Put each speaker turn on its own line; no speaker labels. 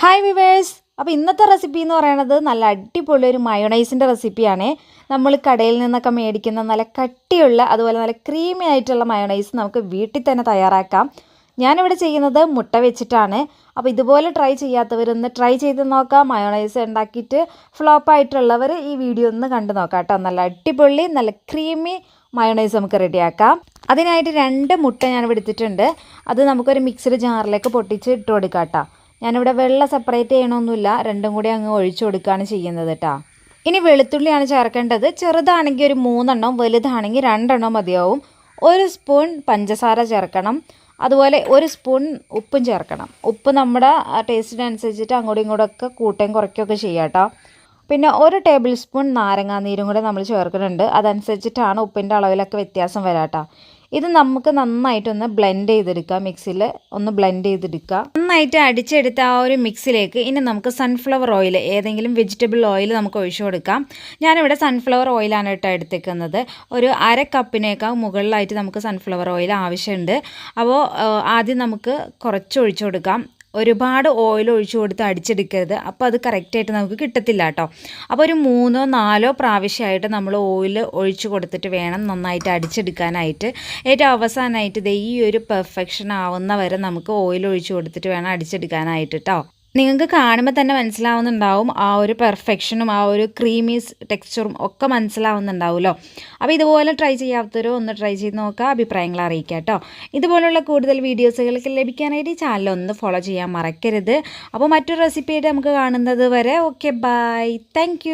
Hi viewers. അപ്പോൾ ഇന്നത്തെ recipe എന്ന് പറയുന്നത് നല്ല അടിപൊളി ഒരു മയോണൈസിൻ്റെ റെസിപ്പിയാണ്. നമ്മൾ കടയിൽ നിന്നൊക്കെ മേടിക്കുന്ന നല്ല കട്ടിയുള്ള അതുപോലെ നല്ല ക്രീമി ആയിട്ടുള്ള മയോണൈസ് നമുക്ക് വീട്ടിൽ തന്നെ തയ്യാറാക്കാം. ഞാനിവിടെ ചെയ്യുന്നത് മുട്ട വെച്ചിട്ടാണ്. അപ്പോൾ ഇതുപോലെ ട്രൈ ചെയ്യാത്തവരൊന്ന് ട്രൈ ചെയ്ത് നോക്കാം. മയോണൈസ് ഉണ്ടാക്കിയിട്ട് ഫ്ലോപ്പായിട്ടുള്ളവർ ഈ വീഡിയോ ഒന്ന് കണ്ടു നോക്കാം കേട്ടോ. നല്ല അടിപൊളി നല്ല ക്രീമി മയോണൈസ് നമുക്ക് റെഡിയാക്കാം. അതിനായിട്ട് 2 മുട്ട ഞാനിവിടെ എടുത്തിട്ടുണ്ട്. അത് നമുക്കൊരു മിക്സിയുടെ ജാറിലേക്ക് പൊട്ടിച്ച് ഇട്ട് കൊടുക്കാം കേട്ടോ. ഞാനിവിടെ വെള്ളം സെപ്പറേറ്റ് ചെയ്യണമൊന്നുമില്ല, രണ്ടും കൂടി അങ്ങ് ഒഴിച്ചു കൊടുക്കുകയാണ് ചെയ്യുന്നത് കേട്ടോ. ഇനി വെളുത്തുള്ളിയാണ് ചേർക്കേണ്ടത്. ചെറുതാണെങ്കിൽ ഒരു 3 എണ്ണം, വലുതാണെങ്കിൽ 2 എണ്ണം മതിയാവും. 1 സ്പൂൺ പഞ്ചസാര ചേർക്കണം. അതുപോലെ 1 സ്പൂൺ ഉപ്പും ചേർക്കണം. ഉപ്പ് നമ്മുടെ ടേസ്റ്റിനനുസരിച്ചിട്ട് അങ്ങോട്ടും ഇങ്ങോട്ടൊക്കെ കൂട്ടുകയും കുറയ്ക്കുകയൊക്കെ ചെയ്യാം കേട്ടോ. പിന്നെ 1 ടേബിൾ സ്പൂൺ നാരങ്ങാനീരും കൂടെ നമ്മൾ ചേർക്കുന്നുണ്ട്. അതനുസരിച്ചിട്ടാണ് ഉപ്പിൻ്റെ അളവിലൊക്കെ വ്യത്യാസം വരാം കേട്ടോ. ഇത് നമുക്ക് നന്നായിട്ടൊന്ന് ബ്ലെൻഡ് ചെയ്തെടുക്കാം. മിക്സിയിൽ ഒന്ന് ബ്ലെൻഡ് ചെയ്തെടുക്കുക. നന്നായിട്ട് അടിച്ചെടുത്ത ആ ഒരു മിക്സിലേക്ക് ഇനി നമുക്ക് സൺഫ്ലവർ ഓയിൽ, ഏതെങ്കിലും വെജിറ്റബിൾ ഓയിൽ നമുക്ക് ഒഴിച്ചു കൊടുക്കാം. ഞാനിവിടെ സൺഫ്ലവർ ഓയിലാണ് കേട്ടോ എടുത്തേക്കുന്നത്. ഒരു 1/2 കപ്പിനേക്കാൾ മുകളിലായിട്ട് നമുക്ക് സൺഫ്ലവർ ഓയിൽ ആവശ്യമുണ്ട്. അപ്പോൾ ആദ്യം നമുക്ക് കുറച്ച് ഒഴിച്ചു കൊടുക്കാം. ഒരുപാട് ഓയിൽ ഒഴിച്ചു കൊടുത്ത് അടിച്ചെടുക്കരുത്, അപ്പോൾ അത് കറക്റ്റായിട്ട് നമുക്ക് കിട്ടത്തില്ല കേട്ടോ. അപ്പോൾ ഒരു 3-4 പ്രാവശ്യമായിട്ട് നമ്മൾ ഓയിൽ ഒഴിച്ചു കൊടുത്തിട്ട് വേണം നന്നായിട്ട് അടിച്ചെടുക്കാനായിട്ട്. ഏറ്റവും അവസാനമായിട്ട് ഈ ഒരു പെർഫെക്ഷൻ ആവുന്ന വരെ നമുക്ക് ഓയിൽ ഒഴിച്ചു കൊടുത്തിട്ട് വേണം അടിച്ചെടുക്കാനായിട്ട് കേട്ടോ. നിങ്ങൾക്ക് കാണുമ്പോൾ തന്നെ മനസ്സിലാവുന്നുണ്ടാവും ആ ഒരു പെർഫെക്ഷനും ആ ഒരു ക്രീമി ടെക്സ്ചറും ഒക്കെ മനസ്സിലാവുന്നുണ്ടാവുമല്ലോ. അപ്പോൾ ഇതുപോലെ ട്രൈ ചെയ്യാത്തവരോ ഒന്ന് ട്രൈ ചെയ്ത് നോക്കുക, അഭിപ്രായങ്ങൾ അറിയിക്കുക കേട്ടോ. ഇതുപോലുള്ള കൂടുതൽ വീഡിയോസുകൾക്ക് ലഭിക്കാനായിട്ട് ഈ ചാനൽ ഒന്ന് ഫോളോ ചെയ്യാൻ മറക്കരുത്. അപ്പോൾ മറ്റൊരു റെസിപ്പിയായിട്ട് നമുക്ക് കാണുന്നത് വരെ ഓക്കെ, ബൈ, താങ്ക്.